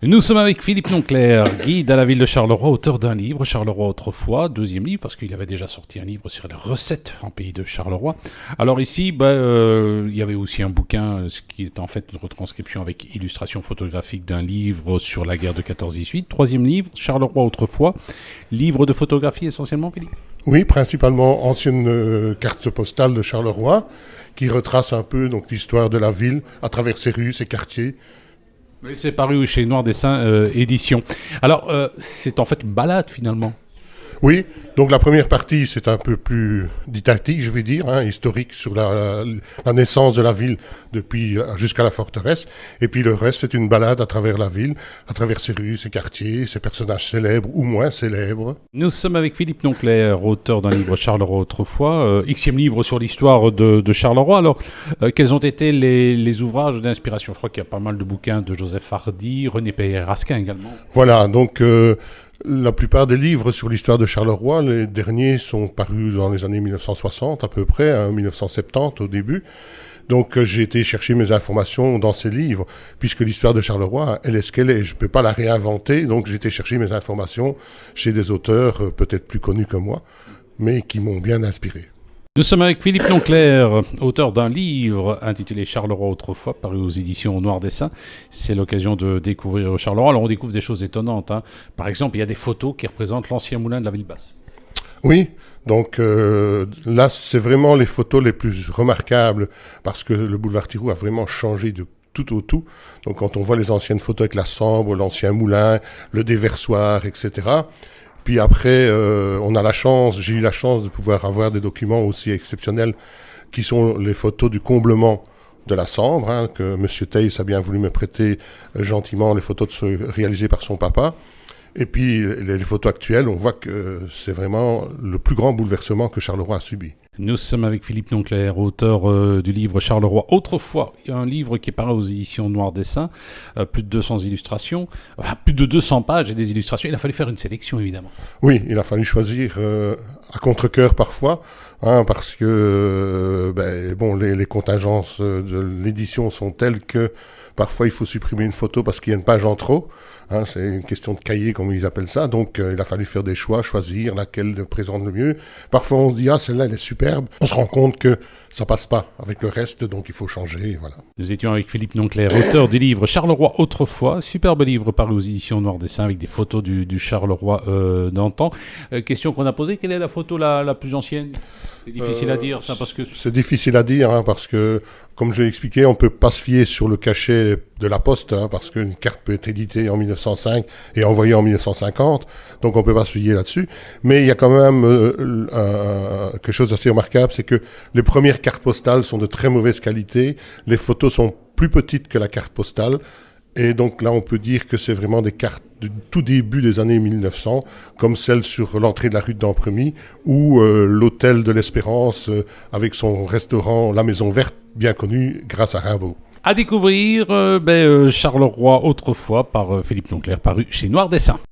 Nous sommes avec Philippe Nonclair, guide à la ville de Charleroi, auteur d'un livre, Charleroi autrefois, deuxième livre, parce qu'il avait déjà sorti un livre sur les recettes en pays de Charleroi. Alors ici, il y avait aussi un bouquin, ce qui est en fait une retranscription avec illustration photographique d'un livre sur la guerre de 14-18. Troisième livre, Charleroi autrefois, livre de photographie essentiellement, Philippe? Oui, principalement ancienne carte postale de Charleroi, qui retrace un peu donc l'histoire de la ville à travers ses rues, ses quartiers. Oui, c'est paru chez Noir Dessin Édition. Alors, c'est en fait une balade finalement. Oui, donc la première partie, c'est un peu plus didactique, je vais dire, historique sur la naissance de la ville depuis jusqu'à la forteresse. Et puis le reste, c'est une balade à travers la ville, à travers ses rues, ses quartiers, ses personnages célèbres ou moins célèbres. Nous sommes avec Philippe Nonclair, auteur d'un livre Charleroi autrefois, xème livre sur l'histoire de Charleroi. Alors, quels ont été les ouvrages d'inspiration? Je crois qu'il y a pas mal de bouquins de Joseph Hardy, René Payer-Raskin également. Voilà, donc la plupart des livres sur l'histoire de Charleroi, les derniers sont parus dans les années 1960 à peu près, 1970 au début. Donc j'ai été chercher mes informations dans ces livres, puisque l'histoire de Charleroi, elle est ce qu'elle est. Je ne peux pas la réinventer, donc j'ai été chercher mes informations chez des auteurs peut-être plus connus que moi, mais qui m'ont bien inspiré. Nous sommes avec Philippe Nonclair, auteur d'un livre intitulé Charleroi autrefois, paru aux éditions Noir Dessin. C'est l'occasion de découvrir Charleroi. Alors on découvre des choses étonnantes. Par exemple, il y a des photos qui représentent l'ancien moulin de la ville basse. Oui, donc là, c'est vraiment les photos les plus remarquables, parce que le boulevard Thiroux a vraiment changé de tout au tout. Donc quand on voit les anciennes photos avec la Sambre, l'ancien moulin, le déversoir, etc. Puis après, j'ai eu la chance de pouvoir avoir des documents aussi exceptionnels qui sont les photos du comblement de la Sambre, que M. Theys a bien voulu me prêter gentiment, les photos réalisées par son papa. Et puis les photos actuelles, on voit que c'est vraiment le plus grand bouleversement que Charleroi a subi. Nous sommes avec Philippe Nonclair, auteur du livre Charleroi autrefois. Il y a un livre qui est paru aux éditions Noir Dessin, plus de 200 illustrations, plus de 200 pages et des illustrations. Il a fallu faire une sélection, évidemment. Oui, il a fallu choisir à contre-cœur parfois, parce que les contingences de l'édition sont telles que parfois il faut supprimer une photo parce qu'il y a une page en trop. C'est une question de cahier, comme ils appellent ça. Donc, il a fallu faire des choix, choisir laquelle le présente le mieux. Parfois, on se dit, celle-là, elle est superbe. On se rend compte que ça passe pas avec le reste, donc il faut changer, voilà. Nous étions avec Philippe Nonclair, auteur du livre Charleroi autrefois. Superbe livre paru aux éditions Noir Dessin avec des photos du Charleroi d'antan. Question qu'on a posée, quelle est la photo la plus ancienne? C'est difficile à dire, ça, parce que... C'est difficile à dire, parce que, comme je l'ai expliqué, on peut pas se fier sur le cachet de la poste, parce qu'une carte peut être éditée en 1905 et envoyée en 1950, donc on peut pas se fier là-dessus. Mais il y a quand même quelque chose d'assez remarquable, c'est que les premières cartes postales sont de très mauvaise qualité, les photos sont plus petites que la carte postale, et donc là on peut dire que c'est vraiment des cartes du tout début des années 1900, comme celle sur l'entrée de la rue de Dampremy, ou l'hôtel de l'Espérance avec son restaurant La Maison Verte, bien connu grâce à Rimbaud. À découvrir Charleroi autrefois par Philippe Nonclair, paru chez Noir Dessin.